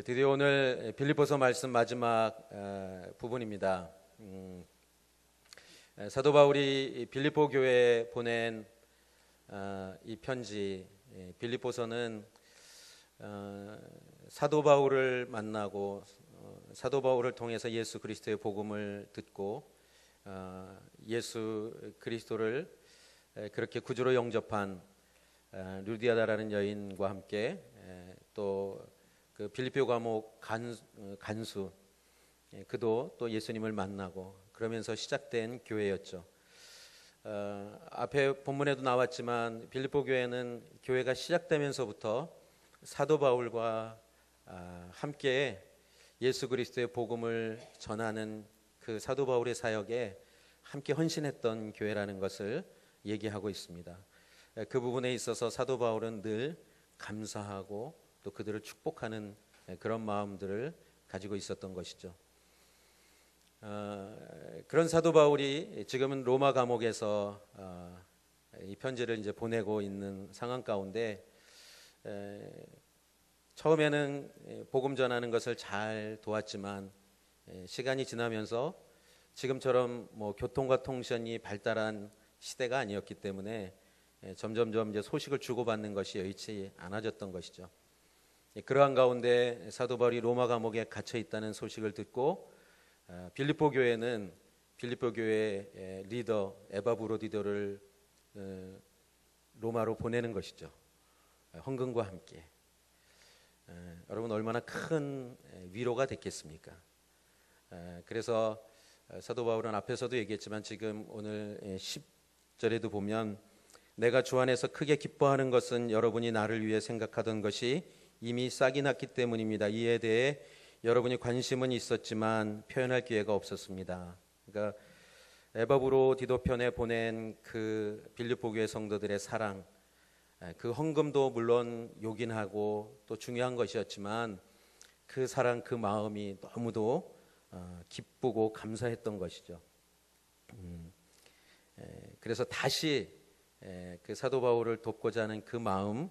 드디어 오늘 빌립보서 말씀 마지막 부분입니다. 사도 바울이 빌립보 교회에 보낸 이 편지, 빌립보서는 사도 바울을 만나고 사도 바울을 통해서 예수 그리스도의 복음을 듣고 예수 그리스도를 그렇게 구주로 영접한 루디아다라는 여인과 함께 또 그 빌립보 감옥 간수 그도 또 예수님을 만나고 그러면서 시작된 교회였죠. 앞에 본문에도 나왔지만 빌립보 교회는 교회가 시작되면서부터 사도 바울과 함께 예수 그리스도의 복음을 전하는 그 사도 바울의 사역에 함께 헌신했던 교회라는 것을 얘기하고 있습니다. 그 부분에 있어서 사도 바울은 늘 감사하고 또 그들을 축복하는 그런 마음들을 가지고 있었던 것이죠. 그런 사도 바울이 지금은 로마 감옥에서 이 편지를 이제 보내고 있는 상황 가운데 처음에는 복음 전하는 것을 잘 도왔지만 시간이 지나면서 지금처럼 뭐 교통과 통신이 발달한 시대가 아니었기 때문에 점점점 이제 소식을 주고받는 것이 여의치 않아졌던 것이죠. 그러한 가운데 사도 바울이 로마 감옥에 갇혀 있다는 소식을 듣고 빌립보 교회는 빌립보 교회의 리더 에바브로디도를 로마로 보내는 것이죠. 헌금과 함께. 여러분 얼마나 큰 위로가 됐겠습니까? 그래서 사도 바울은 앞에서도 얘기했지만 지금 오늘 10절에도 보면 내가 주 안에서 크게 기뻐하는 것은 여러분이 나를 위해 생각하던 것이 이미 싹이 났기 때문입니다. 이에 대해 여러분이 관심은 있었지만 표현할 기회가 없었습니다. 그러니까 에바브로디도 편에 보낸 그 빌립보 교회 성도들의 사랑, 그 헌금도 물론 요긴하고 또 중요한 것이었지만 그 사랑, 그 마음이 너무도 기쁘고 감사했던 것이죠. 그래서 다시 그 사도 바울을 돕고자 하는 그 마음,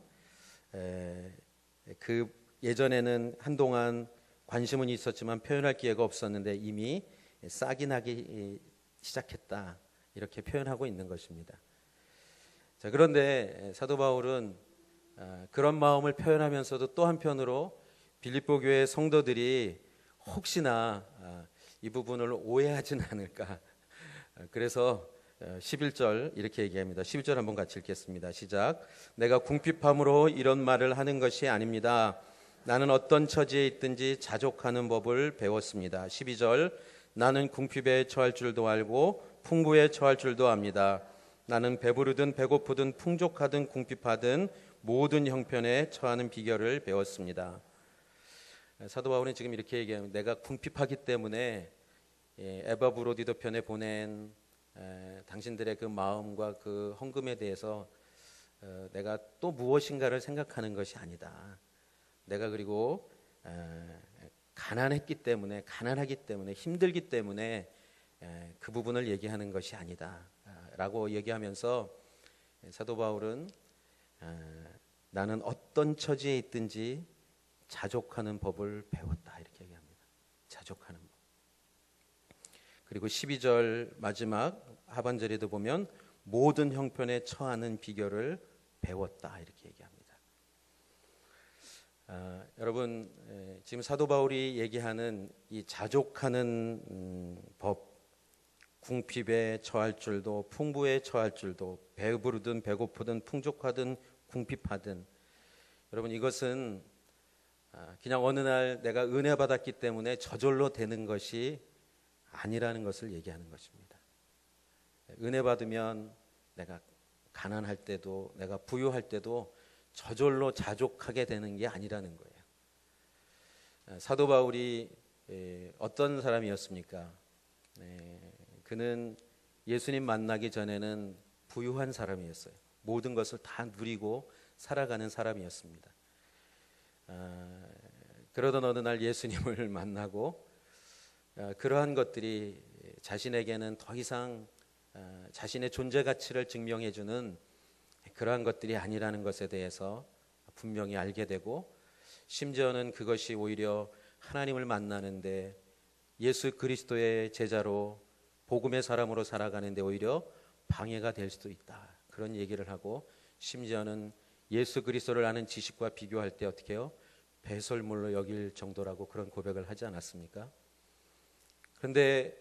그 예전에는 한동안 관심은 있었지만 표현할 기회가 없었는데 이미 싹이 나기 시작했다 이렇게 표현하고 있는 것입니다. 자, 그런데 사도 바울은 그런 마음을 표현하면서도 또 한편으로 빌립보 교회 성도들이 혹시나 이 부분을 오해하진 않을까. 그래서 11절 이렇게 얘기합니다. 11절 한번 같이 읽겠습니다. 시작. 내가 궁핍함으로 이런 말을 하는 것이 아닙니다. 나는 어떤 처지에 있든지 자족하는 법을 배웠습니다. 12절 나는 궁핍에 처할 줄도 알고 풍부에 처할 줄도 압니다. 나는 배부르든 배고프든 풍족하든 궁핍하든 모든 형편에 처하는 비결을 배웠습니다. 사도 바울은 지금 이렇게 얘기합니다. 내가 궁핍하기 때문에 에바브로디도 편에 보낸 당신들의 그 마음과 그 헌금에 대해서 내가 또 무엇인가를 생각하는 것이 아니다. 내가 그리고 가난하기 때문에 힘들기 때문에 그 부분을 얘기하는 것이 아니다 라고 얘기하면서 사도 바울은 나는 어떤 처지에 있든지 자족하는 법을 배웠다 이렇게 얘기합니다. 자족하는 법. 그리고 12절 마지막 하반절에도 보면 모든 형편에 처하는 비결을 배웠다 이렇게 얘기합니다. 여러분 지금 사도 바울이 얘기하는 이 자족하는 법, 궁핍에 처할 줄도 풍부에 처할 줄도 배부르든 배고프든 풍족하든 궁핍하든 여러분 이것은 그냥 어느 날 내가 은혜 받았기 때문에 저절로 되는 것이 아니라는 것을 얘기하는 것입니다. 은혜 받으면 내가 가난할 때도 내가 부유할 때도 저절로 자족하게 되는 게 아니라는 거예요. 사도 바울이 어떤 사람이었습니까? 그는 예수님 만나기 전에는 부유한 사람이었어요. 모든 것을 다 누리고 살아가는 사람이었습니다. 그러던 어느 날 예수님을 만나고 그러한 것들이 자신에게는 더 이상 자신의 존재 가치를 증명해주는 그러한 것들이 아니라는 것에 대해서 분명히 알게 되고 심지어는 그것이 오히려 하나님을 만나는데 예수 그리스도의 제자로 복음의 사람으로 살아가는데 오히려 방해가 될 수도 있다. 그런 얘기를 하고 심지어는 예수 그리스도를 아는 지식과 비교할 때 어떻게 해요? 배설물로 여길 정도라고 그런 고백을 하지 않았습니까? 그런데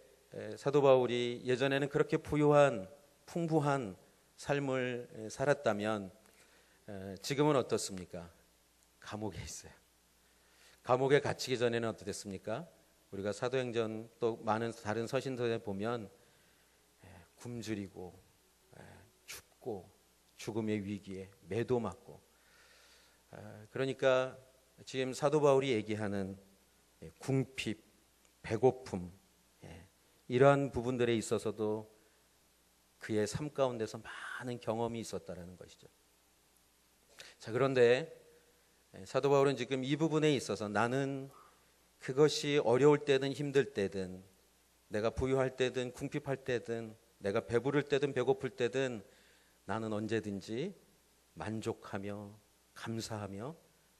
사도 바울이 예전에는 그렇게 부유한 풍부한 삶을 살았다면 지금은 어떻습니까? 감옥에 있어요. 감옥에 갇히기 전에는 어떻습니까? 우리가 사도행전 또 많은 다른 서신서에 보면 굶주리고 춥고 죽음의 위기에 매도 맞고, 그러니까 지금 사도 바울이 얘기하는 궁핍, 배고픔, 이러한 부분들에 있어서도 그의 삶 가운데서 많은 경험이 있었다라는 것이죠. 자, 그런데 사도 바울은 지금 이 부분에 있어서 나는 그것이 어려울 때든 힘들 때든, 내가 부유할 때든 궁핍할 때든, 내가 배부를 때든 배고플 때든 나는 언제든지 만족하며 감사하며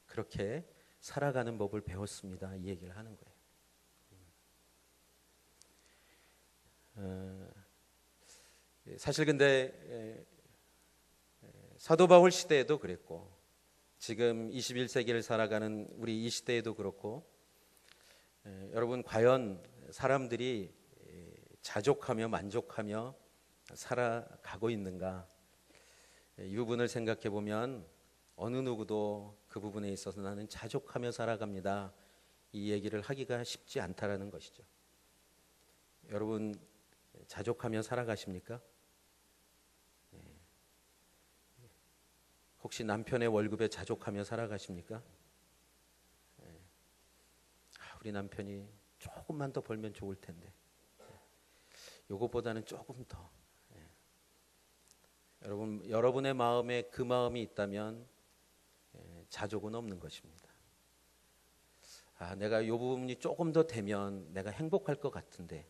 그렇게 살아가는 법을 배웠습니다. 이 얘기를 하는 거예요. 사실 근데 사도 바울 시대에도 그랬고 지금 21세기를 살아가는 우리 이 시대에도 그렇고, 여러분 과연 사람들이 자족하며 만족하며 살아가고 있는가? 이 부분을 생각해 보면 어느 누구도 그 부분에 있어서 나는 자족하며 살아갑니다, 이 얘기를 하기가 쉽지 않다라는 것이죠. 여러분 자족하며 살아가십니까? 혹시 남편의 월급에 자족하며 살아가십니까? 우리 남편이 조금만 더 벌면 좋을 텐데, 요것보다는 조금 더. 여러분의 마음에 그 마음이 있다면 자족은 없는 것입니다. 내가 요 부분이 조금 더 되면 내가 행복할 것 같은데,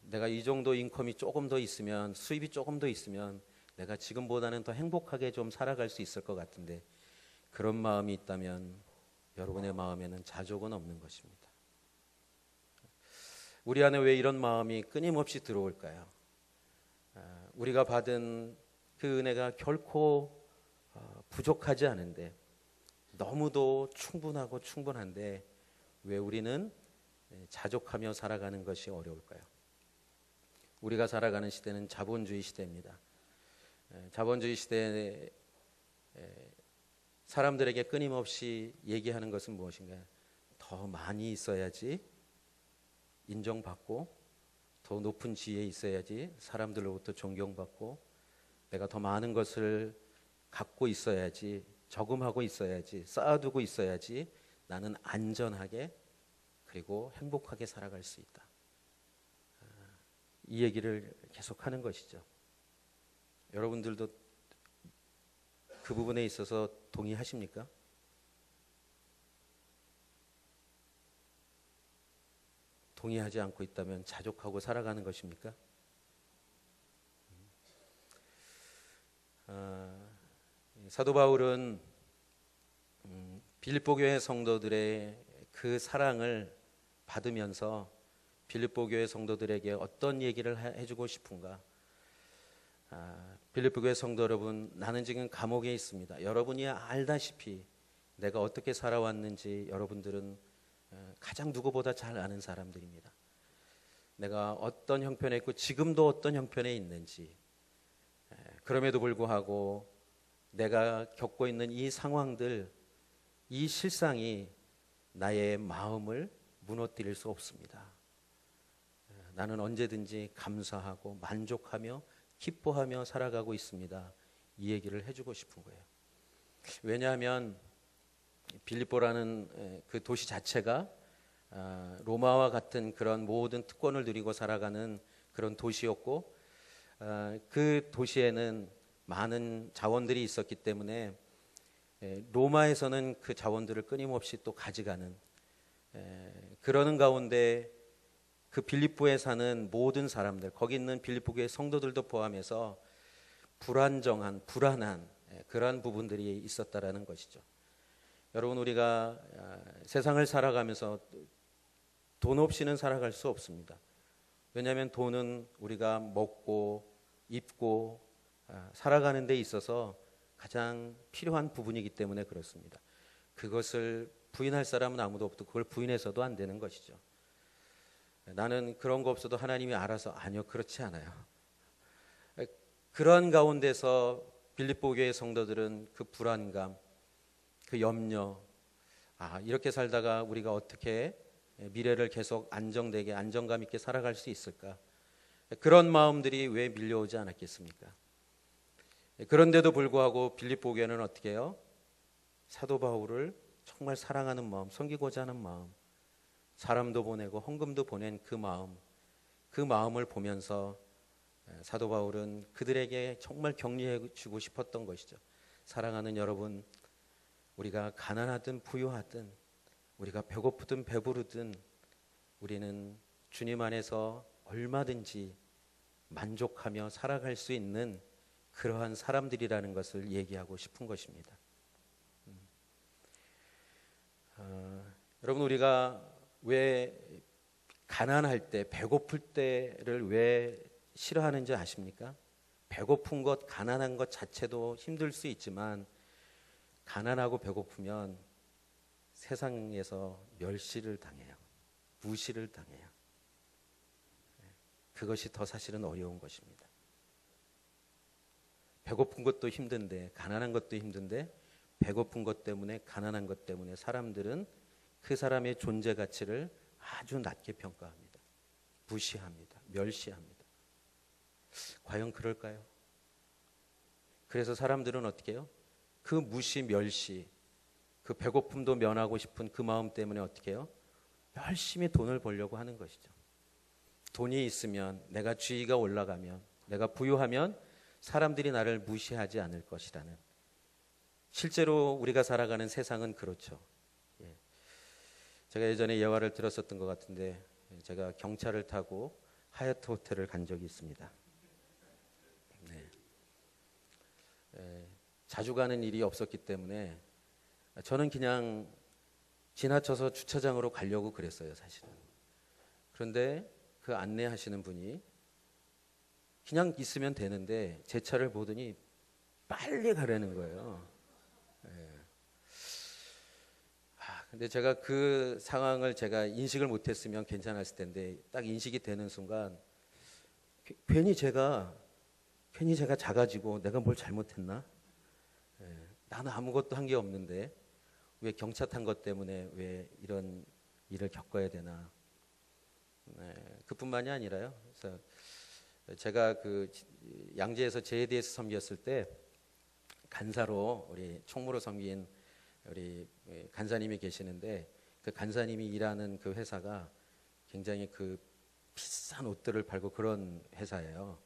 내가 이 정도 인컴이 조금 더 있으면, 수입이 조금 더 있으면 내가 지금보다는 더 행복하게 좀 살아갈 수 있을 것 같은데, 그런 마음이 있다면 여러분의 마음에는 자족은 없는 것입니다. 우리 안에 왜 이런 마음이 끊임없이 들어올까요? 우리가 받은 그 은혜가 결코 부족하지 않은데, 너무도 충분하고 충분한데 왜 우리는 자족하며 살아가는 것이 어려울까요? 우리가 살아가는 시대는 자본주의 시대입니다. 자본주의 시대에 사람들에게 끊임없이 얘기하는 것은 무엇인가요? 더 많이 있어야지 인정받고, 더 높은 지위에 있어야지 사람들로부터 존경받고, 내가 더 많은 것을 갖고 있어야지, 저금하고 있어야지, 쌓아두고 있어야지 나는 안전하게 그리고 행복하게 살아갈 수 있다. 이 얘기를 계속하는 것이죠. 여러분들도 그 부분에 있어서 동의하십니까? 동의하지 않고 있다면 자족하고 살아가는 것입니까? 사도 바울은 빌립보 교회 성도들의 그 사랑을 받으면서 빌립보 교회 성도들에게 어떤 얘기를 해주고 싶은가? 빌립보 교회 성도 여러분, 나는 지금 감옥에 있습니다. 여러분이 알다시피 내가 어떻게 살아왔는지 여러분들은 가장 누구보다 잘 아는 사람들입니다. 내가 어떤 형편에 있고 지금도 어떤 형편에 있는지, 그럼에도 불구하고 내가 겪고 있는 이 상황들, 이 실상이 나의 마음을 무너뜨릴 수 없습니다. 나는 언제든지 감사하고 만족하며 기뻐하며 살아가고 있습니다. 이 얘기를 해주고 싶은 거예요. 왜냐하면 빌립보라는 그 도시 자체가 로마와 같은 그런 모든 특권을 누리고 살아가는 그런 도시였고, 그 도시에는 많은 자원들이 있었기 때문에 로마에서는 그 자원들을 끊임없이 또 가져가는, 그러는 가운데 그 빌립보에 사는 모든 사람들, 거기 있는 빌립보 교회 성도들도 포함해서 불안한 그러한 부분들이 있었다라는 것이죠. 여러분, 우리가 세상을 살아가면서 돈 없이는 살아갈 수 없습니다. 왜냐하면 돈은 우리가 먹고 입고 살아가는 데 있어서 가장 필요한 부분이기 때문에 그렇습니다. 그것을 부인할 사람은 아무도 없고 그걸 부인해서도 안 되는 것이죠. 나는 그런 거 없어도 하나님이 알아서, 아니요, 그렇지 않아요. 그런 가운데서 빌립보 교회 성도들은 그 불안감, 그 염려, 이렇게 살다가 우리가 어떻게 미래를 계속 안정되게 안정감 있게 살아갈 수 있을까? 그런 마음들이 왜 밀려오지 않았겠습니까? 그런데도 불구하고 빌립보 교회는 어떻게 해요? 사도 바울을 정말 사랑하는 마음, 섬기고자 하는 마음, 사람도 보내고 헌금도 보낸 그 마음을 보면서 사도 바울은 그들에게 정말 격려해 주고 싶었던 것이죠. 사랑하는 여러분, 우리가 가난하든 부유하든, 우리가 배고프든 배부르든, 우리는 주님 안에서 얼마든지 만족하며 살아갈 수 있는 그러한 사람들이라는 것을 얘기하고 싶은 것입니다. 여러분, 우리가 왜 가난할 때, 배고플 때를 왜 싫어하는지 아십니까? 배고픈 것, 가난한 것 자체도 힘들 수 있지만 가난하고 배고프면 세상에서 멸시를 당해요. 무시를 당해요. 그것이 더 사실은 어려운 것입니다. 배고픈 것도 힘든데, 가난한 것도 힘든데, 배고픈 것 때문에, 가난한 것 때문에 사람들은 그 사람의 존재 가치를 아주 낮게 평가합니다. 무시합니다. 멸시합니다. 과연 그럴까요? 그래서 사람들은 어떻게 해요? 그 무시, 멸시, 그 배고픔도 면하고 싶은 그 마음 때문에 어떻게 해요? 열심히 돈을 벌려고 하는 것이죠. 돈이 있으면, 내가 지위가 올라가면, 내가 부유하면 사람들이 나를 무시하지 않을 것이라는, 실제로 우리가 살아가는 세상은 그렇죠. 제가 예전에 예화를 들었었던 것 같은데, 제가 경차를 타고 하얏트 호텔을 간 적이 있습니다. 자주 가는 일이 없었기 때문에 저는 그냥 지나쳐서 주차장으로 가려고 그랬어요, 사실은. 그런데 그 안내하시는 분이 그냥 있으면 되는데 제 차를 보더니 빨리 가라는 거예요. 근데 제가 그 상황을 제가 인식을 못했으면 괜찮았을 텐데, 딱 인식이 되는 순간 괜히 제가 작아지고 내가 뭘 잘못했나? 나는 아무것도 한 게 없는데 왜 경차 탄 것 때문에 왜 이런 일을 겪어야 되나? 그뿐만이 아니라요. 그래서 제가 그 양재에서 JDS 섬겼을 때 간사로 우리 총무로 섬긴 우리 간사님이 계시는데, 그 간사님이 일하는 그 회사가 굉장히 그 비싼 옷들을 팔고 그런 회사예요.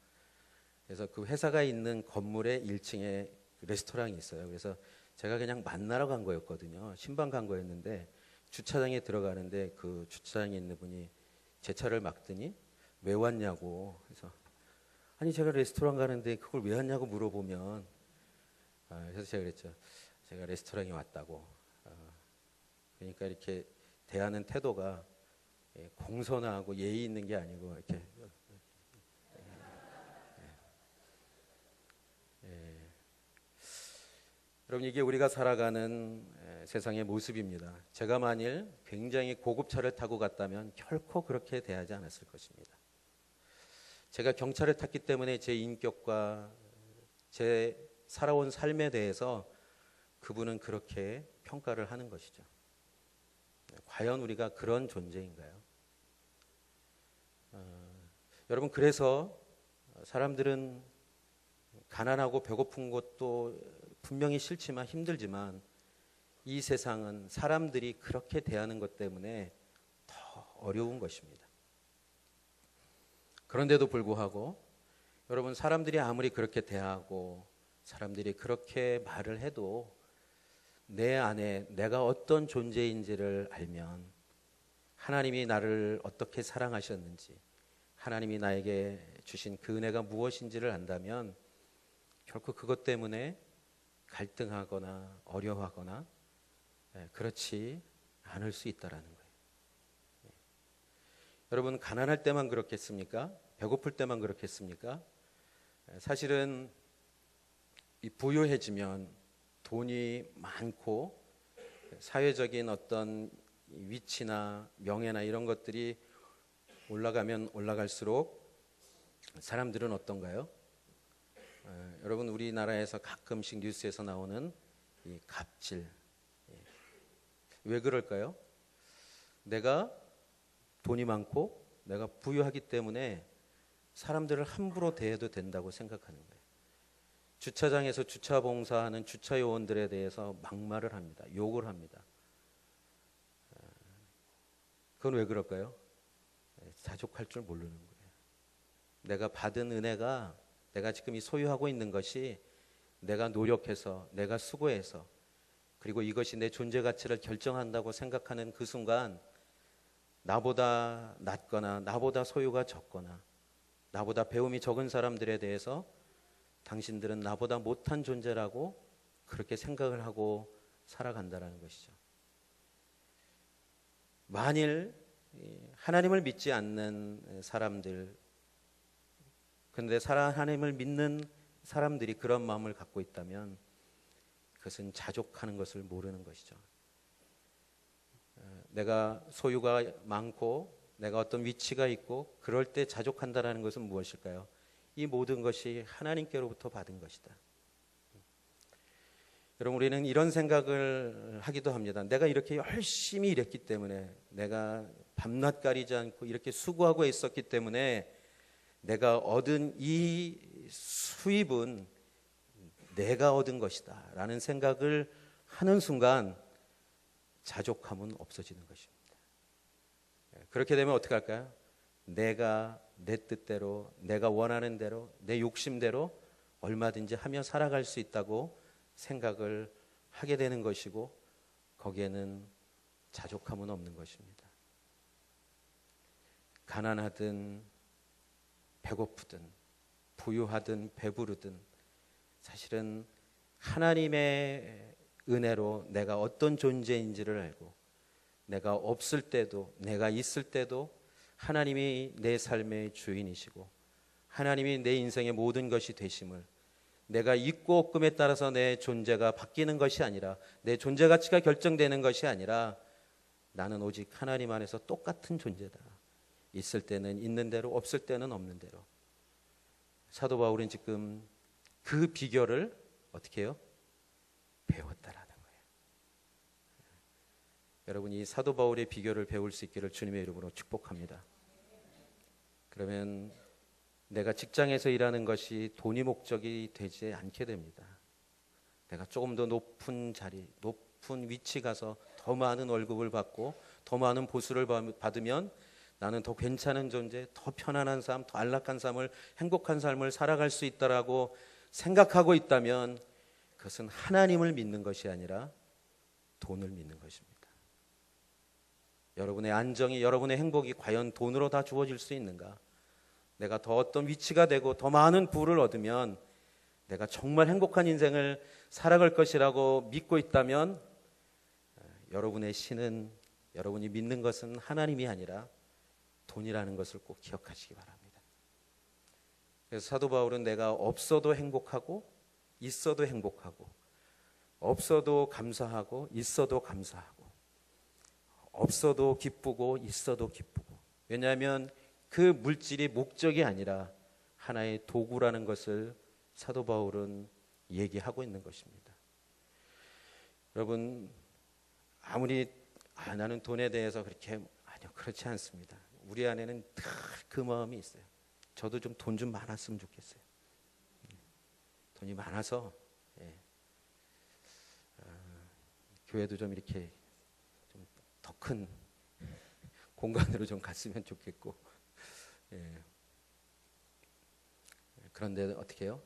그래서 그 회사가 있는 건물의 1층에 레스토랑이 있어요. 그래서 제가 그냥 만나러 간 거였거든요. 신방 간 거였는데 주차장에 들어가는데 그 주차장에 있는 분이 제 차를 막더니 왜 왔냐고. 그래서 아니 제가 레스토랑 가는데 그걸 왜 왔냐고 물어보면, 그래서 제가 그랬죠. 제가 레스토랑에 왔다고. 그러니까 이렇게 대하는 태도가 공손하고 예의 있는 게 아니고 이렇게 여러분, 이게 우리가 살아가는 세상의 모습입니다. 제가 만일 굉장히 고급 차를 타고 갔다면 결코 그렇게 대하지 않았을 것입니다. 제가 경차를 탔기 때문에 제 인격과 제 살아온 삶에 대해서 그분은 그렇게 평가를 하는 것이죠. 과연 우리가 그런 존재인가요? 여러분, 그래서 사람들은 가난하고 배고픈 것도 분명히 싫지만 힘들지만 이 세상은 사람들이 그렇게 대하는 것 때문에 더 어려운 것입니다. 그런데도 불구하고 여러분, 사람들이 아무리 그렇게 대하고 사람들이 그렇게 말을 해도 내 안에 내가 어떤 존재인지를 알면, 하나님이 나를 어떻게 사랑하셨는지, 하나님이 나에게 주신 그 은혜가 무엇인지를 안다면 결코 그것 때문에 갈등하거나 어려워하거나 그렇지 않을 수 있다라는 거예요. 여러분, 가난할 때만 그렇겠습니까? 배고플 때만 그렇겠습니까? 사실은 이 부유해지면 돈이 많고 사회적인 어떤 위치나 명예나 이런 것들이 올라가면 올라갈수록 사람들은 어떤가요? 여러분, 우리나라에서 가끔씩 뉴스에서 나오는 이 갑질, 왜 그럴까요? 내가 돈이 많고 내가 부유하기 때문에 사람들을 함부로 대해도 된다고 생각하는 거예요. 주차장에서 주차 봉사하는 주차 요원들에 대해서 막말을 합니다. 욕을 합니다. 그건 왜 그럴까요? 자족할 줄 모르는 거예요. 내가 받은 은혜가, 내가 지금 이 소유하고 있는 것이 내가 노력해서, 내가 수고해서, 그리고 이것이 내 존재 가치를 결정한다고 생각하는 그 순간 나보다 낮거나 나보다 소유가 적거나 나보다 배움이 적은 사람들에 대해서 당신들은 나보다 못한 존재라고 그렇게 생각을 하고 살아간다는 것이죠. 만일 하나님을 믿지 않는 사람들, 그런데 하나님을 믿는 사람들이 그런 마음을 갖고 있다면 그것은 자족하는 것을 모르는 것이죠. 내가 소유가 많고 내가 어떤 위치가 있고 그럴 때 자족한다는 것은 무엇일까요? 이 모든 것이 하나님께로부터 받은 것이다. 여러분, 우리는 이런 생각을 하기도 합니다. 내가 이렇게 열심히 일했기 때문에, 내가 밤낮 가리지 않고 이렇게 수고하고 있었기 때문에 내가 얻은 이 수입은 내가 얻은 것이다 라는 생각을 하는 순간 자족함은 없어지는 것입니다. 그렇게 되면 어떻게 할까요? 내가 내 뜻대로, 내가 원하는 대로, 내 욕심대로 얼마든지 하며 살아갈 수 있다고 생각을 하게 되는 것이고, 거기에는 자족함은 없는 것입니다. 가난하든 배고프든 부유하든 배부르든 사실은 하나님의 은혜로 내가 어떤 존재인지를 알고, 내가 없을 때도 내가 있을 때도 하나님이 내 삶의 주인이시고 하나님이 내 인생의 모든 것이 되심을, 내가 있고 없음에 따라서 내 존재가 바뀌는 것이 아니라, 내 존재 가치가 결정되는 것이 아니라 나는 오직 하나님 안에서 똑같은 존재다. 있을 때는 있는 대로, 없을 때는 없는 대로. 사도 바울은 지금 그 비결을 어떻게 해요? 배웠다라는 거예요. 여러분, 이 사도 바울의 비결을 배울 수 있기를 주님의 이름으로 축복합니다. 그러면 내가 직장에서 일하는 것이 돈이 목적이 되지 않게 됩니다. 내가 조금 더 높은 자리, 높은 위치 가서 더 많은 월급을 받고 더 많은 보수를 받으면 나는 더 괜찮은 존재, 더 편안한 삶, 더 안락한 삶을, 행복한 삶을 살아갈 수 있다라고 생각하고 있다면 그것은 하나님을 믿는 것이 아니라 돈을 믿는 것입니다. 여러분의 안정이, 여러분의 행복이 과연 돈으로 다 주어질 수 있는가? 내가 더 어떤 위치가 되고 더 많은 부를 얻으면 내가 정말 행복한 인생을 살아갈 것이라고 믿고 있다면 여러분의 신은, 여러분이 믿는 것은 하나님이 아니라 돈이라는 것을 꼭 기억하시기 바랍니다. 그래서 사도 바울은 내가 없어도 행복하고 있어도 행복하고, 없어도 감사하고 있어도 감사하고, 없어도 기쁘고 있어도 기쁘고. 왜냐하면 그 물질이 목적이 아니라 하나의 도구라는 것을 사도 바울은 얘기하고 있는 것입니다. 여러분, 아무리 나는 돈에 대해서 그렇게, 아니요, 그렇지 않습니다. 우리 안에는 늘 그 마음이 있어요. 저도 좀 돈 좀 많았으면 좋겠어요. 돈이 많아서 교회도 좀 이렇게 좀 더 큰 공간으로 좀 갔으면 좋겠고, 그런데 어떻게 해요?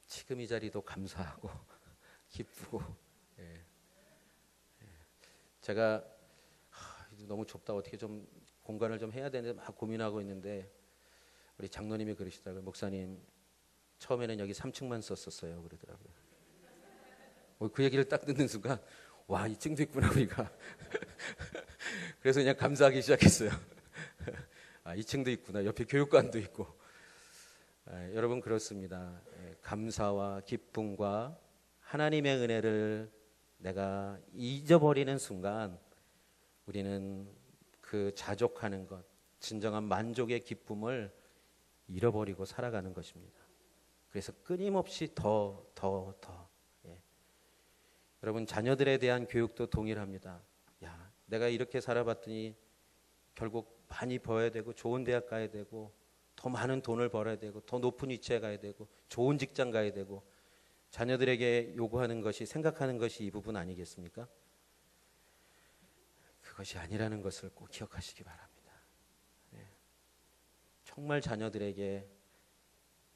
지금 이 자리도 감사하고 기쁘고. 제가 너무 좁다, 어떻게 좀 공간을 좀 해야 되는데 막 고민하고 있는데 우리 장로님이 그러시더라고요. 목사님, 처음에는 여기 3층만 썼었어요 그러더라고요. 그 얘기를 딱 듣는 순간 와, 2층도 있구나 우리가. 그래서 그냥 감사하기 시작했어요. 2층도 있구나. 옆에 교육관도 있고. 여러분 그렇습니다. 감사와 기쁨과 하나님의 은혜를 내가 잊어버리는 순간 우리는 그 자족하는 것, 진정한 만족의 기쁨을 잃어버리고 살아가는 것입니다. 그래서 끊임없이 더. 여러분 자녀들에 대한 교육도 동일합니다. 야, 내가 이렇게 살아봤더니 결국 많이 벌어야 되고 좋은 대학 가야 되고 더 많은 돈을 벌어야 되고 더 높은 위치에 가야 되고 좋은 직장 가야 되고 자녀들에게 요구하는 것이 생각하는 것이 이 부분 아니겠습니까? 그것이 아니라는 것을 꼭 기억하시기 바랍니다. 정말 자녀들에게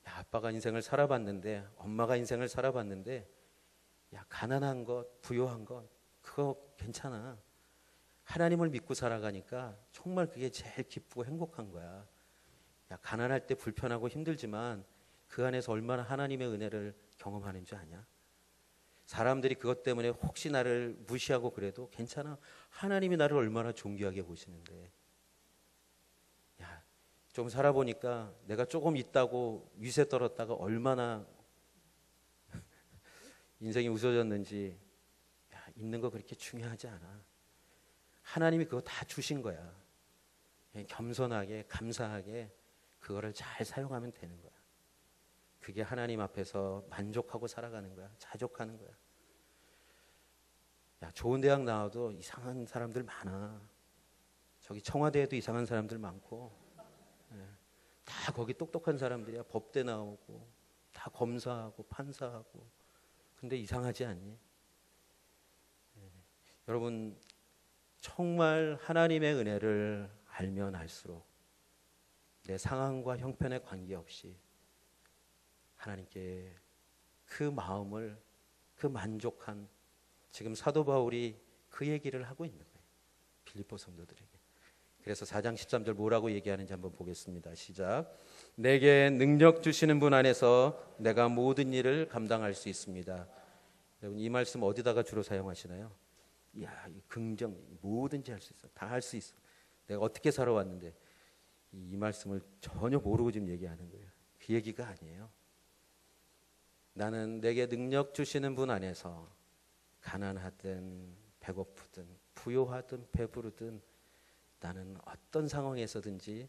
야, 아빠가 인생을 살아봤는데 엄마가 인생을 살아봤는데 야, 가난한 것, 부유한 것 그거 괜찮아. 하나님을 믿고 살아가니까 정말 그게 제일 기쁘고 행복한 거야. 야, 가난할 때 불편하고 힘들지만 그 안에서 얼마나 하나님의 은혜를 경험하는 줄 아냐? 사람들이 그것 때문에 혹시 나를 무시하고 그래도 괜찮아. 하나님이 나를 얼마나 존귀하게 보시는데. 야, 좀 살아보니까 내가 조금 있다고 위세 떨었다가 얼마나 인생이 웃어졌는지. 야, 있는 거 그렇게 중요하지 않아. 하나님이 그거 다 주신 거야. 겸손하게 감사하게 그거를 잘 사용하면 되는 거야. 그게 하나님 앞에서 만족하고 살아가는 거야. 자족하는 거야. 야, 좋은 대학 나와도 이상한 사람들 많아. 저기 청와대에도 이상한 사람들 많고 다 거기 똑똑한 사람들이야. 법대 나오고 다 검사하고 판사하고. 근데 이상하지 않니? 여러분 정말 하나님의 은혜를 알면 알수록 내 상황과 형편에 관계없이 하나님께 그 마음을 그 만족한 지금 사도 바울이 그 얘기를 하고 있는 거예요. 빌립보 성도들에게. 그래서 4장 13절 뭐라고 얘기하는지 한번 보겠습니다. 시작. 내게 능력 주시는 분 안에서 내가 모든 일을 감당할 수 있습니다. 여러분 이 말씀 어디다가 주로 사용하시나요? 이야, 긍정 뭐든지 할 수 있어. 다 할 수 있어. 내가 어떻게 살아왔는데 이 말씀을 전혀 모르고 지금 얘기하는 거예요. 그 얘기가 아니에요. 나는 내게 능력 주시는 분 안에서 가난하든 배고프든 부요하든 배부르든 나는 어떤 상황에서든지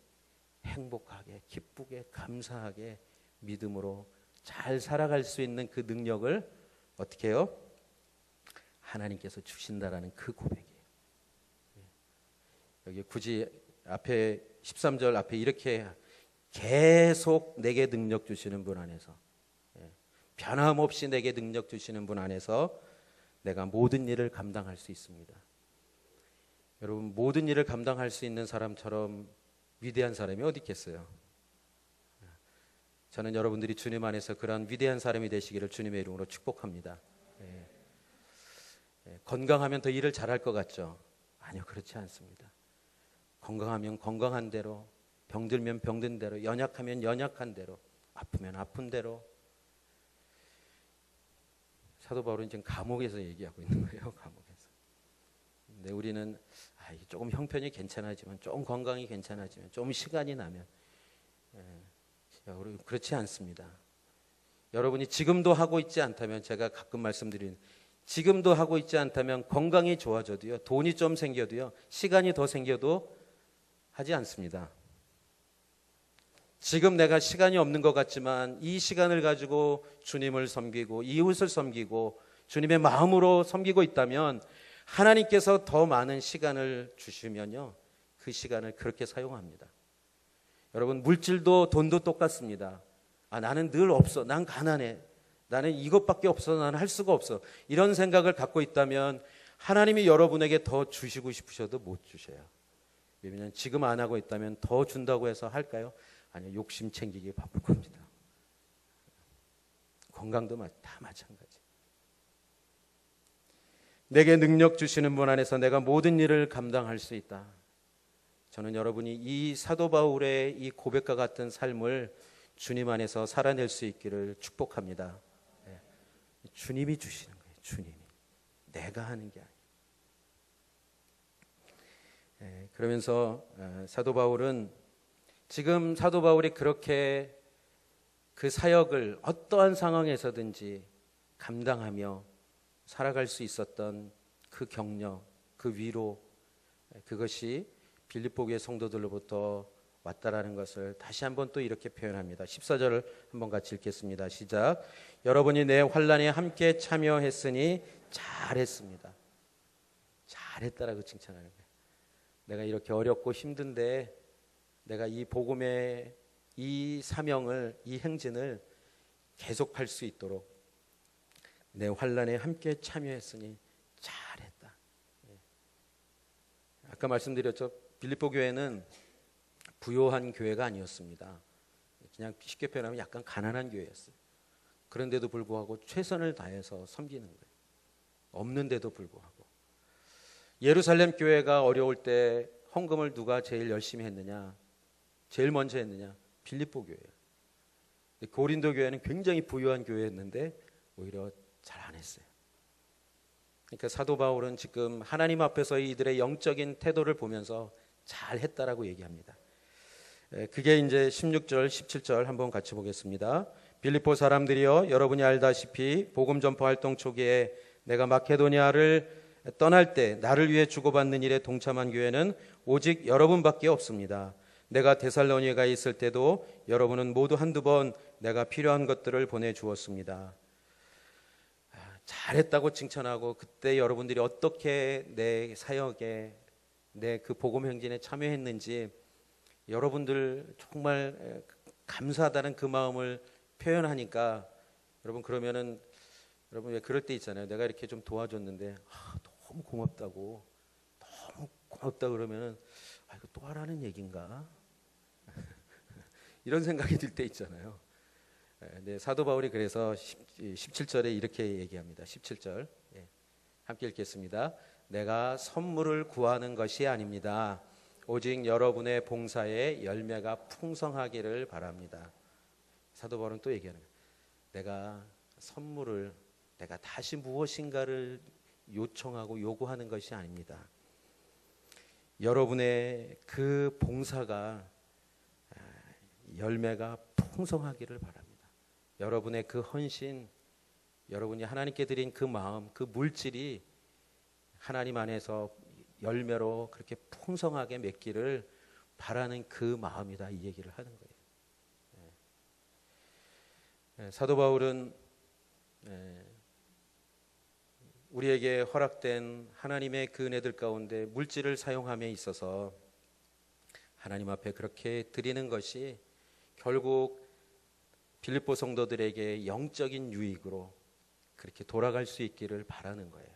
행복하게 기쁘게 감사하게 믿음으로 잘 살아갈 수 있는 그 능력을 어떻게 해요? 하나님께서 주신다라는 그 고백이에요. 여기 굳이 앞에 13절 앞에 이렇게 계속 내게 능력 주시는 분 안에서 변함없이 내게 능력 주시는 분 안에서 내가 모든 일을 감당할 수 있습니다. 여러분 모든 일을 감당할 수 있는 사람처럼 위대한 사람이 어디 있겠어요? 저는 여러분들이 주님 안에서 그러한 위대한 사람이 되시기를 주님의 이름으로 축복합니다. 건강하면 더 일을 잘할 것 같죠? 아니요, 그렇지 않습니다. 건강하면 건강한 대로, 병들면 병든 대로, 연약하면 연약한 대로, 아프면 아픈 대로. 사도 바울은 지금 감옥에서 얘기하고 있는 거예요. 감옥에서. 근데 우리는 조금 형편이 괜찮아지면, 조금 건강이 괜찮아지면, 좀 시간이 나면 여러분 그렇지 않습니다. 여러분이 지금도 하고 있지 않다면, 제가 가끔 말씀드리는 지금도 하고 있지 않다면 건강이 좋아져도요, 돈이 좀 생겨도요, 시간이 더 생겨도 하지 않습니다. 지금 내가 시간이 없는 것 같지만 이 시간을 가지고 주님을 섬기고 이웃을 섬기고 주님의 마음으로 섬기고 있다면 하나님께서 더 많은 시간을 주시면요, 그 시간을 그렇게 사용합니다. 여러분 물질도 돈도 똑같습니다. 나는 늘 없어, 난 가난해, 나는 이것밖에 없어, 나는 할 수가 없어, 이런 생각을 갖고 있다면 하나님이 여러분에게 더 주시고 싶으셔도 못 주셔요. 왜냐하면 지금 안 하고 있다면 더 준다고 해서 할까요? 아니요, 욕심 챙기기 바쁠 겁니다. 건강도 다 마찬가지. 내게 능력 주시는 분 안에서 내가 모든 일을 감당할 수 있다. 저는 여러분이 이 사도 바울의 이 고백과 같은 삶을 주님 안에서 살아낼 수 있기를 축복합니다. 주님이 주시는 거예요. 주님이. 내가 하는 게 아니에요. 그러면서 사도 바울은 지금 사도 바울이 그렇게 그 사역을 어떠한 상황에서든지 감당하며 살아갈 수 있었던 그 격려, 그 위로, 그것이 빌립보 교회 성도들로부터 왔다라는 것을 다시 한번 또 이렇게 표현합니다. 14절을 한번 같이 읽겠습니다. 시작. 여러분이 내 환난에 함께 참여했으니 잘했습니다. 잘했다라고 칭찬하는 거예요. 내가 이렇게 어렵고 힘든데 내가 이 복음의 이 사명을, 이 행진을 계속할 수 있도록 내 환난에 함께 참여했으니 잘했다. 아까 말씀드렸죠. 빌립보 교회는 부요한 교회가 아니었습니다. 그냥 쉽게 표현하면 약간 가난한 교회였어요. 그런데도 불구하고 최선을 다해서 섬기는 거예요. 없는데도 불구하고. 예루살렘 교회가 어려울 때 헌금을 누가 제일 열심히 했느냐? 제일 먼저 했느냐? 빌립보 교회예요. 고린도 교회는 굉장히 부유한 교회였는데 오히려 잘 안 했어요. 그러니까 사도 바울은 지금 하나님 앞에서 이들의 영적인 태도를 보면서 잘 했다라고 얘기합니다. 그게 이제 16절, 17절 한번 같이 보겠습니다. 빌립보 사람들이여, 여러분이 알다시피 복음 전파 활동 초기에 내가 마케도니아를 떠날 때 나를 위해 주고받는 일에 동참한 교회는 오직 여러분밖에 없습니다. 내가 데살로니가에 있을 때도 여러분은 모두 한두 번 내가 필요한 것들을 보내주었습니다. 잘했다고 칭찬하고 그때 여러분들이 어떻게 내 사역에, 내 그 복음 행진에 참여했는지 여러분들 정말 감사하다는 그 마음을 표현하니까 여러분, 그러면은 여러분 왜 그럴 때 있잖아요. 내가 이렇게 좀 도와줬는데 너무 고맙다고, 너무 고맙다 그러면은 이거 또 하라는 얘기인가? 이런 생각이 들 때 있잖아요. 네, 사도 바울이 그래서 17절에 이렇게 얘기합니다. 17절 함께 읽겠습니다. 내가 선물을 구하는 것이 아닙니다. 오직 여러분의 봉사에 열매가 풍성하기를 바랍니다. 사도 바울은 또 얘기하는 거예요. 내가 선물을, 내가 다시 무엇인가를 요청하고 요구하는 것이 아닙니다. 여러분의 그 봉사가 열매가 풍성하기를 바랍니다. 여러분의 그 헌신, 여러분이 하나님께 드린 그 마음, 그 물질이 하나님 안에서 열매로 그렇게 풍성하게 맺기를 바라는 그 마음이다, 이 얘기를 하는 거예요. 사도 바울은 우리에게 허락된 하나님의 그 은혜들 가운데 물질을 사용함에 있어서 하나님 앞에 그렇게 드리는 것이 결국 빌립보 성도들에게 영적인 유익으로 그렇게 돌아갈 수 있기를 바라는 거예요.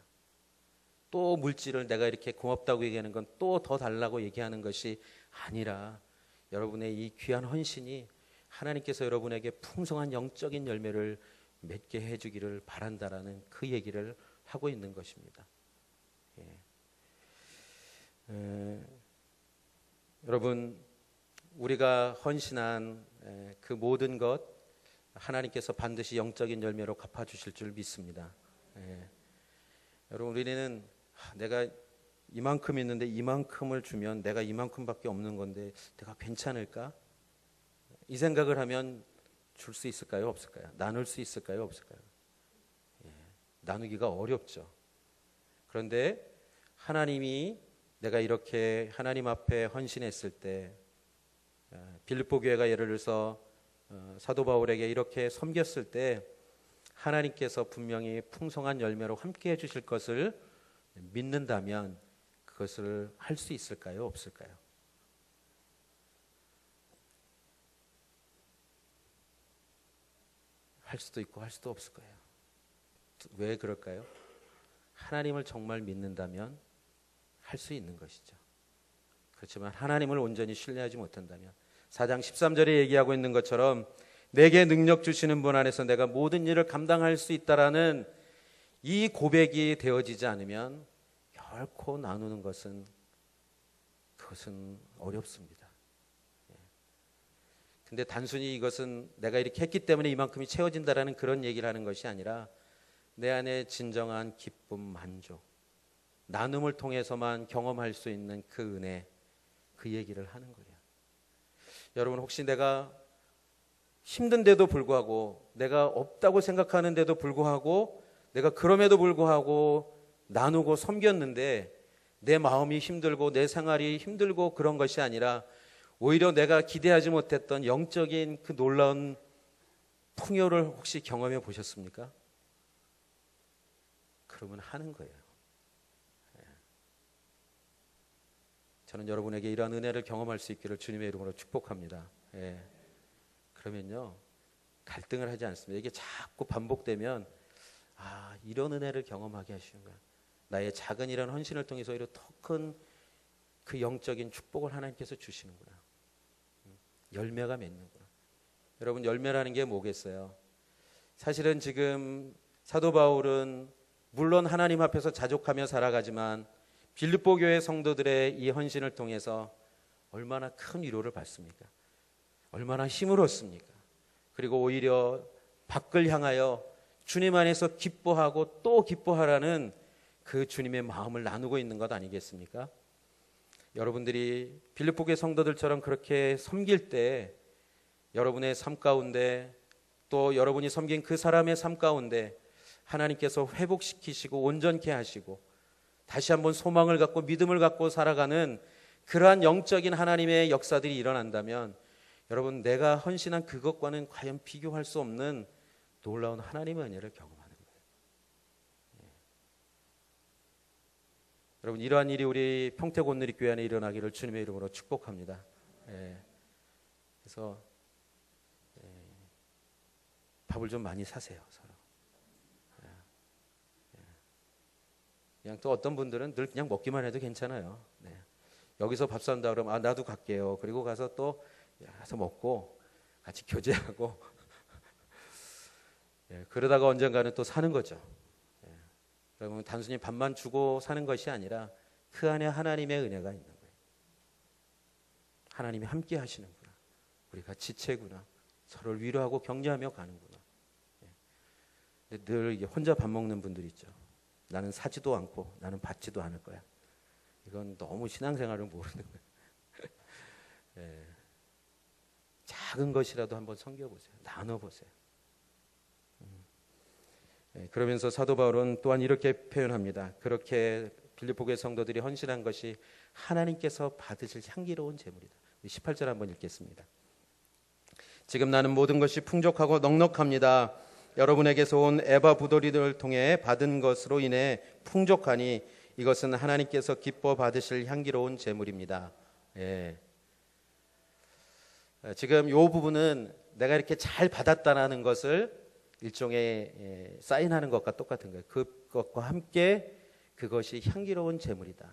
또 물질을 내가 이렇게 고맙다고 얘기하는 건 또 더 달라고 얘기하는 것이 아니라 여러분의 이 귀한 헌신이 하나님께서 여러분에게 풍성한 영적인 열매를 맺게 해주기를 바란다라는 그 얘기를 하고 있는 것입니다. 여러분, 우리가 헌신한 그 모든 것 하나님께서 반드시 영적인 열매로 갚아주실 줄 믿습니다. 여러분, 우리는 내가 이만큼 있는데 이만큼을 주면 내가 이만큼밖에 없는 건데 내가 괜찮을까? 이 생각을 하면 줄 수 있을까요? 없을까요? 나눌 수 있을까요? 없을까요? 나누기가 어렵죠. 그런데 하나님이 내가 이렇게 하나님 앞에 헌신했을 때, 빌립보 교회가 예를 들어서 사도 바울에게 이렇게 섬겼을 때 하나님께서 분명히 풍성한 열매로 함께 해주실 것을 믿는다면 그것을 할 수 있을까요? 없을까요? 할 수도 있고 할 수도 없을 거예요. 왜 그럴까요? 하나님을 정말 믿는다면 할 수 있는 것이죠. 그렇지만 하나님을 온전히 신뢰하지 못한다면 4장 13절에 얘기하고 있는 것처럼 내게 능력 주시는 분 안에서 내가 모든 일을 감당할 수 있다라는 이 고백이 되어지지 않으면 결코 나누는 것은 그것은 어렵습니다. 근데 단순히 이것은 내가 이렇게 했기 때문에 이만큼이 채워진다라는 그런 얘기를 하는 것이 아니라 내 안에 진정한 기쁨, 만족, 나눔을 통해서만 경험할 수 있는 그 은혜, 그 얘기를 하는 거예요. 여러분, 혹시 내가 힘든데도 불구하고, 내가 없다고 생각하는데도 불구하고, 내가 그럼에도 불구하고 나누고 섬겼는데 내 마음이 힘들고 내 생활이 힘들고 그런 것이 아니라 오히려 내가 기대하지 못했던 영적인 그 놀라운 풍요를 혹시 경험해 보셨습니까? 그러면 하는 거예요. 저는 여러분에게 이러한 은혜를 경험할 수 있기를 주님의 이름으로 축복합니다. 그러면요, 갈등을 하지 않습니다. 이게 자꾸 반복되면 이런 은혜를 경험하게 하시는 거야. 나의 작은 이런 헌신을 통해서 오히려 더 큰 그 영적인 축복을 하나님께서 주시는구나. 열매가 맺는구나. 여러분, 열매라는 게 뭐겠어요? 사실은 지금 사도 바울은 물론 하나님 앞에서 자족하며 살아가지만 빌립보 교회 성도들의 이 헌신을 통해서 얼마나 큰 위로를 받습니까? 얼마나 힘을 얻습니까? 그리고 오히려 밖을 향하여 주님 안에서 기뻐하고 또 기뻐하라는 그 주님의 마음을 나누고 있는 것 아니겠습니까? 여러분들이 빌립보 교회 성도들처럼 그렇게 섬길 때 여러분의 삶 가운데 또 여러분이 섬긴 그 사람의 삶 가운데 하나님께서 회복시키시고 온전케 하시고 다시 한번 소망을 갖고 믿음을 갖고 살아가는 그러한 영적인 하나님의 역사들이 일어난다면 여러분, 내가 헌신한 그것과는 과연 비교할 수 없는 놀라운 하나님의 은혜를 경험하는 거예요. 여러분, 이러한 일이 우리 평택 온누리교회 안에 일어나기를 주님의 이름으로 축복합니다. 그래서 밥을 좀 많이 사세요, 서로. 그냥 또 어떤 분들은 늘 그냥 먹기만 해도 괜찮아요. 여기서 밥 산다 그러면 나도 갈게요. 그리고 가서 또 가서 먹고 같이 교제하고 그러다가 언젠가는 또 사는 거죠. 여러분, 단순히 밥만 주고 사는 것이 아니라 그 안에 하나님의 은혜가 있는 거예요. 하나님이 함께 하시는구나. 우리가 지체구나. 서로를 위로하고 격려하며 가는구나. 늘 이게 혼자 밥 먹는 분들 있죠. 나는 사지도 않고 나는 받지도 않을 거야. 이건 너무 신앙생활을 모르는 거예요. 작은 것이라도 한번 섬겨보세요. 나눠보세요. 그러면서 사도 바울은 또한 이렇게 표현합니다. 그렇게 빌립보 교회 성도들이 헌신한 것이 하나님께서 받으실 향기로운 제물이다. 18절 한번 읽겠습니다. 지금 나는 모든 것이 풍족하고 넉넉합니다. 여러분에게서 온 에바 부도리들을 통해 받은 것으로 인해 풍족하니 이것은 하나님께서 기뻐 받으실 향기로운 제물입니다. 지금 이 부분은 내가 이렇게 잘 받았다는 것을 일종의 사인하는 것과 똑같은 거예요. 그것과 함께 그것이 향기로운 제물이다.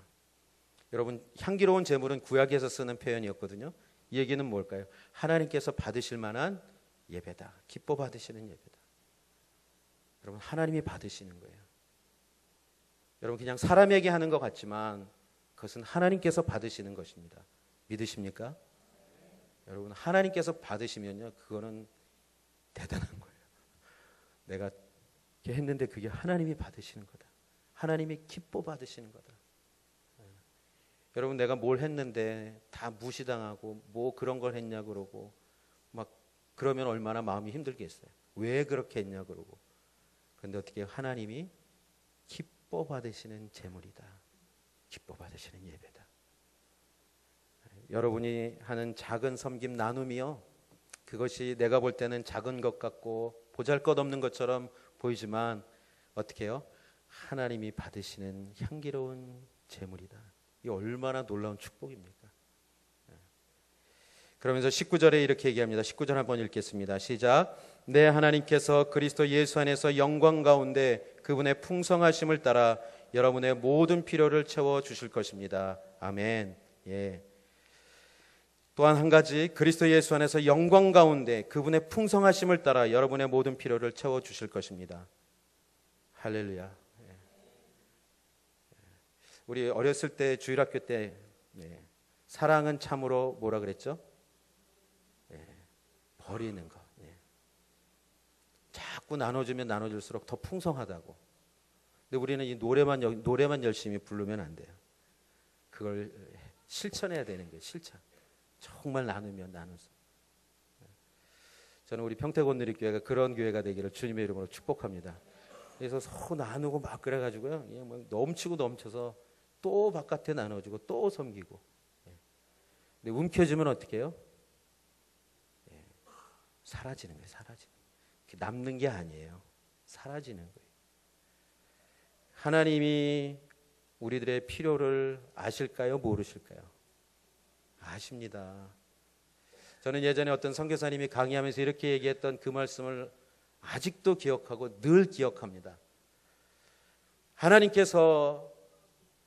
여러분, 향기로운 제물은 구약에서 쓰는 표현이었거든요. 이 얘기는 뭘까요? 하나님께서 받으실 만한 예배다. 기뻐 받으시는 예배다. 여러분, 하나님이 받으시는 거예요. 여러분, 그냥 사람에게 하는 것 같지만 그것은 하나님께서 받으시는 것입니다. 믿으십니까? 여러분, 하나님께서 받으시면요, 그거는 대단한 거예요. 내가 이렇게 했는데 그게 하나님이 받으시는 거다. 하나님이 기뻐 받으시는 거다. 여러분, 내가 뭘 했는데 다 무시당하고 뭐 그런 걸 했냐 그러고 막 그러면 얼마나 마음이 힘들겠어요. 왜 그렇게 했냐 그러고. 그런데 어떻게 하나님이 기뻐 받으시는 제물이다. 기뻐 받으시는 예배다. 여러분이 하는 작은 섬김 나눔이요, 그것이 내가 볼 때는 작은 것 같고 보잘것없는 것처럼 보이지만 어떻게 해요? 하나님이 받으시는 향기로운 제물이다. 이 얼마나 놀라운 축복입니까? 그러면서 19절에 이렇게 얘기합니다. 19절 한번 읽겠습니다. 시작. 내 하나님께서 그리스도 예수 안에서 영광 가운데 그분의 풍성하심을 따라 여러분의 모든 필요를 채워 주실 것입니다. 아멘. 또한 한 가지, 그리스도 예수 안에서 영광 가운데 그분의 풍성하심을 따라 여러분의 모든 필요를 채워 주실 것입니다. 할렐루야. 우리 어렸을 때 주일학교 때 사랑은 참으로 뭐라 그랬죠? 버리는 거. 자꾸 나눠주면 나눠줄수록 더 풍성하다고. 근데 우리는 이 노래만 열심히 부르면 안 돼요. 그걸 실천해야 되는 거예요. 실천. 정말 나누면 나눠서. 저는 우리 평택원누리교회가 그런 교회가 되기를 주님의 이름으로 축복합니다. 그래서 서로 나누고 막 그래가지고요, 막 넘치고 넘쳐서 또 바깥에 나눠주고 또 섬기고. 근데 움켜쥐면 어떻게 해요? 사라지는 거예요. 사라지는 거예요. 남는 게 아니에요. 사라지는 거예요. 하나님이 우리들의 필요를 아실까요? 모르실까요? 아십니다. 저는 예전에 어떤 선교사님이 강의하면서 이렇게 얘기했던 그 말씀을 아직도 기억하고 늘 기억합니다. 하나님께서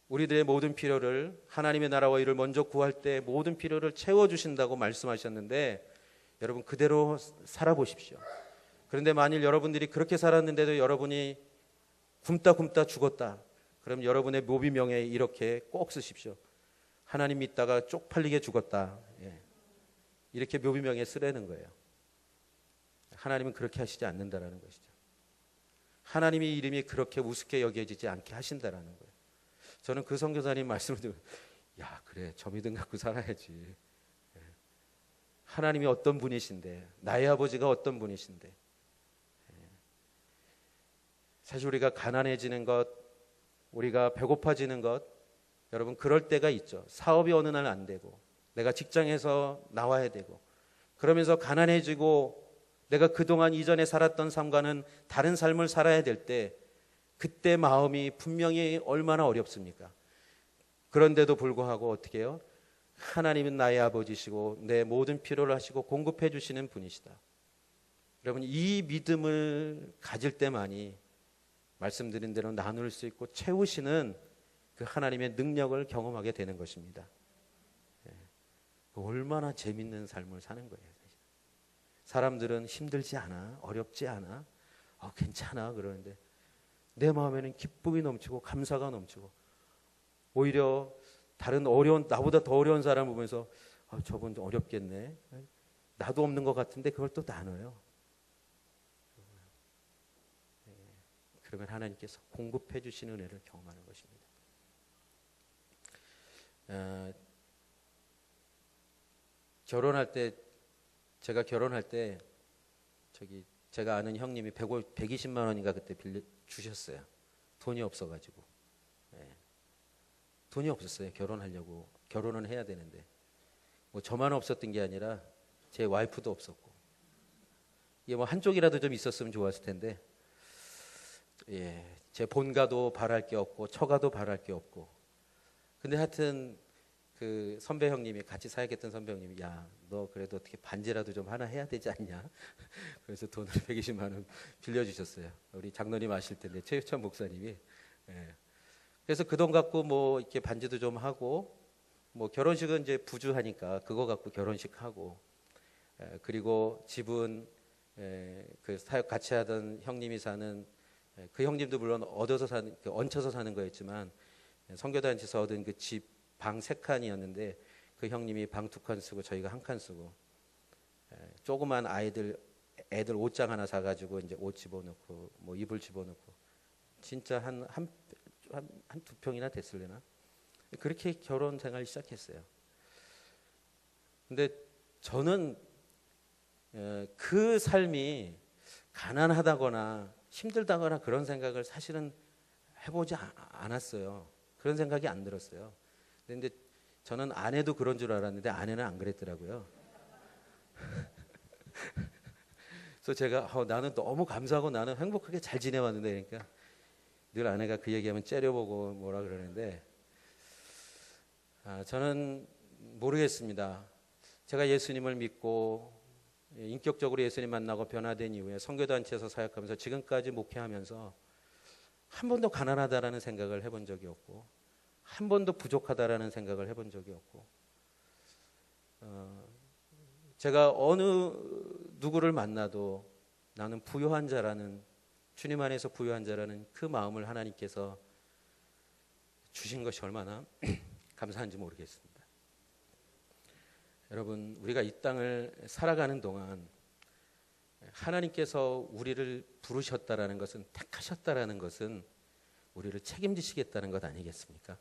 우리들의 모든 필요를, 하나님의 나라와 일을 먼저 구할 때 모든 필요를 채워주신다고 말씀하셨는데, 여러분 그대로 살아보십시오. 그런데 만일 여러분들이 그렇게 살았는데도 여러분이 굶다 죽었다, 그럼 여러분의 묘비명에 이렇게 꼭 쓰십시오. 하나님 믿다가 쪽팔리게 죽었다. 이렇게 묘비명에 쓰라는 거예요. 하나님은 그렇게 하시지 않는다라는 것이죠. 하나님의 이름이 그렇게 우습게 여겨지지 않게 하신다라는 거예요. 저는 그 선교사님 말씀을 듣고, 야, 그래, 저 믿음 갖고 살아야지. 하나님이 어떤 분이신데, 나의 아버지가 어떤 분이신데. 사실 우리가 가난해지는 것, 우리가 배고파지는 것, 여러분 그럴 때가 있죠. 사업이 어느 날 안 되고, 내가 직장에서 나와야 되고, 그러면서 가난해지고 내가 그동안 이전에 살았던 삶과는 다른 삶을 살아야 될 때, 그때 마음이 분명히 얼마나 어렵습니까? 그런데도 불구하고 어떻게 해요? 하나님은 나의 아버지시고 내 모든 필요를 하시고 공급해 주시는 분이시다. 여러분 이 믿음을 가질 때만이 말씀드린 대로 나눌 수 있고 채우시는 그 하나님의 능력을 경험하게 되는 것입니다. 얼마나 재밌는 삶을 사는 거예요. 사람들은 힘들지 않아, 어렵지 않아, 괜찮아 그러는데 내 마음에는 기쁨이 넘치고 감사가 넘치고, 오히려 다른 어려운, 나보다 더 어려운 사람을 보면서 저분 좀 어렵겠네, 나도 없는 것 같은데 그걸 또 나눠요. 그러면 하나님께서 공급해 주시는 은혜를 경험하는 것입니다. 결혼할 때, 제가 결혼할 때 제가 아는 형님이 120만 원인가 그때 주셨어요. 돈이 없어가지고. 돈이 없었어요. 결혼하려고. 결혼은 해야 되는데. 뭐 저만 없었던 게 아니라 제 와이프도 없었고. 이게 뭐 한쪽이라도 좀 있었으면 좋았을 텐데, 제 본가도 바랄 게 없고 처가도 바랄 게 없고. 근데 하여튼 그 선배 형님이, 같이 사역했던 선배 형님이, 야, 너 그래도 어떻게 반지라도 좀 하나 해야 되지 않냐? 그래서 돈을 120만 원 빌려주셨어요. 우리 장로님 아실 텐데 최유천 목사님이. 그래서 그 돈 갖고 뭐 이렇게 반지도 좀 하고, 뭐 결혼식은 이제 부주하니까 그거 갖고 결혼식 하고, 그리고 집은 그 사역 같이 하던 형님이 사는, 그 형님도 물론 얻어서 사는, 얹혀서 사는 거였지만 선교단체에서 얻은 그 집 방 3칸이었는데 그 형님이 방 2칸 쓰고 저희가 1칸 쓰고, 조그만 애들 옷장 하나 사가지고 이제 옷 집어넣고 뭐 이불 집어넣고, 진짜 한 2평이나 됐을래나? 그렇게 결혼 생활 시작했어요. 근데 저는 그 삶이 가난하다거나 힘들다거나 그런 생각을 사실은 해보지 않았어요. 그런 생각이 안 들었어요. 근데 저는 아내도 그런 줄 알았는데 아내는 안 그랬더라고요. 그래서 제가 나는 너무 감사하고 나는 행복하게 잘 지내왔는데, 그러니까 늘 아내가 그 얘기하면 째려보고 뭐라 그러는데, 저는 모르겠습니다. 제가 예수님을 믿고 인격적으로 예수님 만나고 변화된 이후에 선교단체에서 사역하면서 지금까지 목회하면서 한 번도 가난하다라는 생각을 해본 적이 없고, 한 번도 부족하다라는 생각을 해본 적이 없고, 제가 어느 누구를 만나도 나는 부유한 자라는, 주님 안에서 부유한 자라는 그 마음을 하나님께서 주신 것이 얼마나 감사한지 모르겠습니다. 여러분, 우리가 이 땅을 살아가는 동안 하나님께서 우리를 부르셨다라는 것은, 택하셨다라는 것은 우리를 책임지시겠다는 것 아니겠습니까?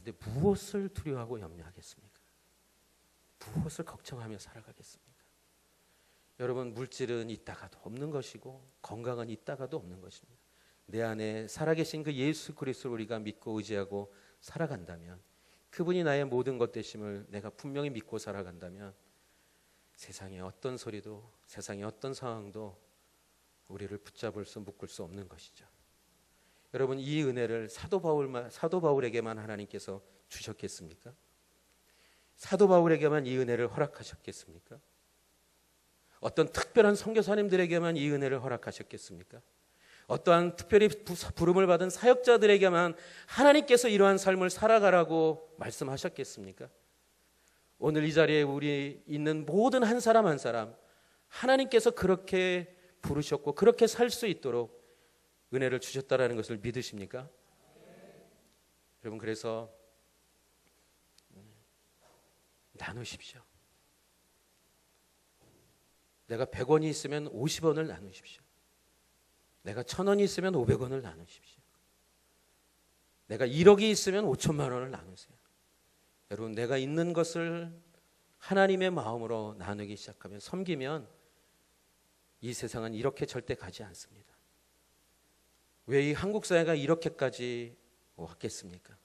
근데 무엇을 두려워하고 염려하겠습니까? 무엇을 걱정하며 살아가겠습니까? 여러분, 물질은 있다가도 없는 것이고 건강은 있다가도 없는 것입니다. 내 안에 살아계신 그 예수 그리스도를 우리가 믿고 의지하고 살아간다면, 그분이 나의 모든 것 되심을 내가 분명히 믿고 살아간다면, 세상의 어떤 소리도, 세상의 어떤 상황도 우리를 붙잡을 수, 묶을 수 없는 것이죠. 여러분, 이 은혜를 사도 바울에게만 하나님께서 주셨겠습니까? 사도 바울에게만 이 은혜를 허락하셨겠습니까? 어떤 특별한 선교사님들에게만 이 은혜를 허락하셨겠습니까? 어떠한 특별히 부름을 받은 사역자들에게만 하나님께서 이러한 삶을 살아가라고 말씀하셨겠습니까? 오늘 이 자리에 우리 있는 모든 한 사람 한 사람, 하나님께서 그렇게 부르셨고 그렇게 살 수 있도록 은혜를 주셨다라는 것을 믿으십니까? 여러분, 그래서 나누십시오. 내가 100원이 있으면 50원을 나누십시오. 내가 1000원이 있으면 500원을 나누십시오. 내가 1억이 있으면 5천만 원을 나누세요. 여러분, 내가 있는 것을 하나님의 마음으로 나누기 시작하면, 섬기면 이 세상은 이렇게 절대 가지 않습니다. 왜 이 한국 사회가 이렇게까지 왔겠습니까?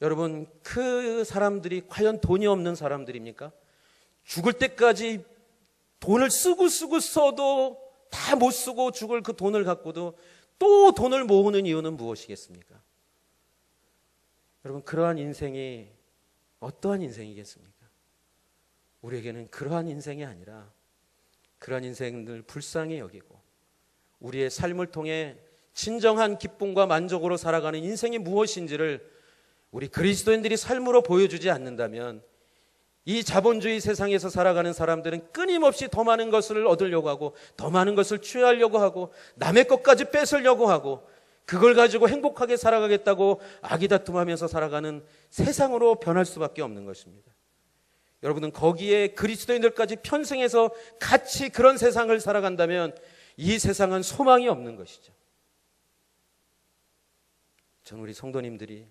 여러분, 그 사람들이 과연 돈이 없는 사람들입니까? 죽을 때까지 돈을 쓰고 써도 다 못 쓰고 죽을 그 돈을 갖고도 또 돈을 모으는 이유는 무엇이겠습니까? 여러분, 그러한 인생이 어떠한 인생이겠습니까? 우리에게는 그러한 인생이 아니라, 그러한 인생을 불쌍히 여기고 우리의 삶을 통해 진정한 기쁨과 만족으로 살아가는 인생이 무엇인지를 우리 그리스도인들이 삶으로 보여주지 않는다면, 이 자본주의 세상에서 살아가는 사람들은 끊임없이 더 많은 것을 얻으려고 하고, 더 많은 것을 취하려고 하고, 남의 것까지 뺏으려고 하고, 그걸 가지고 행복하게 살아가겠다고 아기다툼하면서 살아가는 세상으로 변할 수밖에 없는 것입니다. 여러분은 거기에 그리스도인들까지 편승해서 같이 그런 세상을 살아간다면 이 세상은 소망이 없는 것이죠. 저는 우리 성도님들이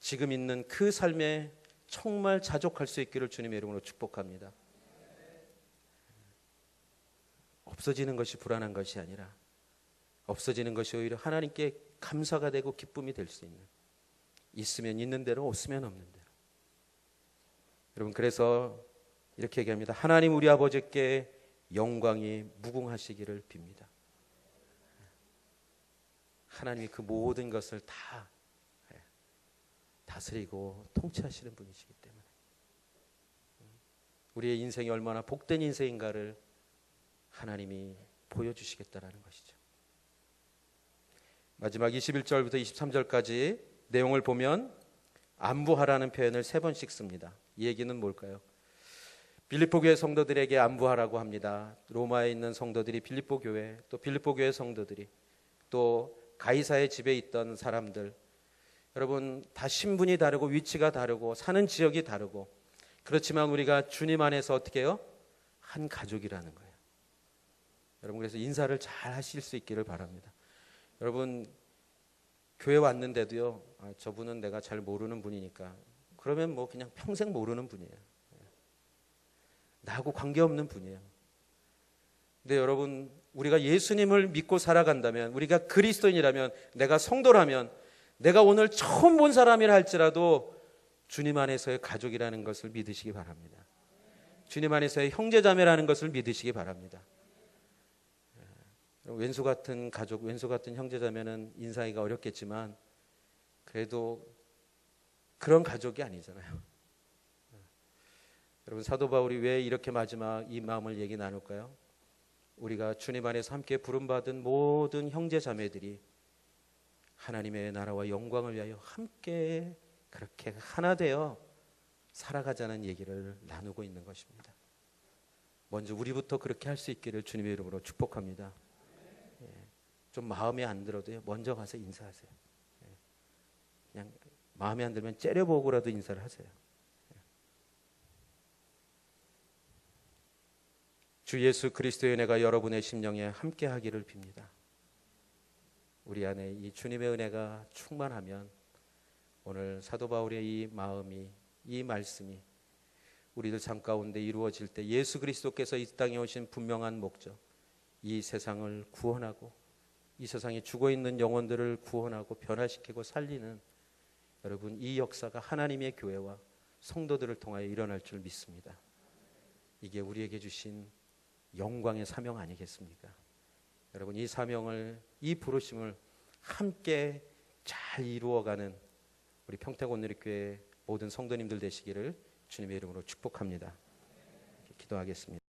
지금 있는 그 삶에 정말 자족할 수 있기를 주님의 이름으로 축복합니다. 없어지는 것이 불안한 것이 아니라, 없어지는 것이 오히려 하나님께 감사가 되고 기쁨이 될 수 있는, 있으면 있는 대로, 없으면 없는 대로. 여러분, 그래서 이렇게 얘기합니다. 하나님 우리 아버지께 영광이 무궁하시기를 빕니다. 하나님이 그 모든 것을 다 다스리고 통치하시는 분이시기 때문에 우리의 인생이 얼마나 복된 인생인가를 하나님이 보여주시겠다라는 것이죠. 마지막 21절부터 23절까지 내용을 보면 안부하라는 표현을 3번씩 씁니다. 이 얘기는 뭘까요? 빌립보 교회 성도들에게 안부하라고 합니다. 로마에 있는 성도들이 빌립보 교회, 또 빌립보 교회 성도들이, 또 가이사의 집에 있던 사람들, 여러분 다 신분이 다르고 위치가 다르고 사는 지역이 다르고, 그렇지만 우리가 주님 안에서 어떻게 해요? 한 가족이라는 거예요. 여러분, 그래서 인사를 잘 하실 수 있기를 바랍니다. 여러분, 교회 왔는데도요, 저분은 내가 잘 모르는 분이니까, 그러면 뭐 그냥 평생 모르는 분이에요. 나하고 관계없는 분이에요. 근데 여러분, 우리가 예수님을 믿고 살아간다면, 우리가 그리스도인이라면, 내가 성도라면, 내가 오늘 처음 본 사람이라 할지라도 주님 안에서의 가족이라는 것을 믿으시기 바랍니다. 주님 안에서의 형제자매라는 것을 믿으시기 바랍니다. 왼수 같은 가족, 왼수 같은 형제자매는 인사하기가 어렵겠지만 그래도 그런 가족이 아니잖아요. 여러분, 사도 바울이 왜 이렇게 마지막 이 마음을 얘기 나눌까요? 우리가 주님 안에서 함께 부름받은 모든 형제자매들이 하나님의 나라와 영광을 위하여 함께 그렇게 하나 되어 살아가자는 얘기를 나누고 있는 것입니다. 먼저 우리부터 그렇게 할 수 있기를 주님의 이름으로 축복합니다. 좀 마음에 안 들어도요, 먼저 가서 인사하세요. 그냥 마음에 안 들면 째려보고라도 인사를 하세요. 주 예수 그리스도의 은혜가 여러분의 심령에 함께 하기를 빕니다. 우리 안에 이 주님의 은혜가 충만하면 오늘 사도 바울의 이 마음이, 이 말씀이 우리들 삶 가운데 이루어질 때 예수 그리스도께서 이 땅에 오신 분명한 목적, 이 세상을 구원하고 이 세상에 죽어 있는 영혼들을 구원하고 변화시키고 살리는, 여러분, 이 역사가 하나님의 교회와 성도들을 통하여 일어날 줄 믿습니다. 이게 우리에게 주신 영광의 사명 아니겠습니까? 여러분, 이 사명을, 이 부르심을 함께 잘 이루어가는 우리 평택온누리교회 모든 성도님들 되시기를 주님의 이름으로 축복합니다. 기도하겠습니다.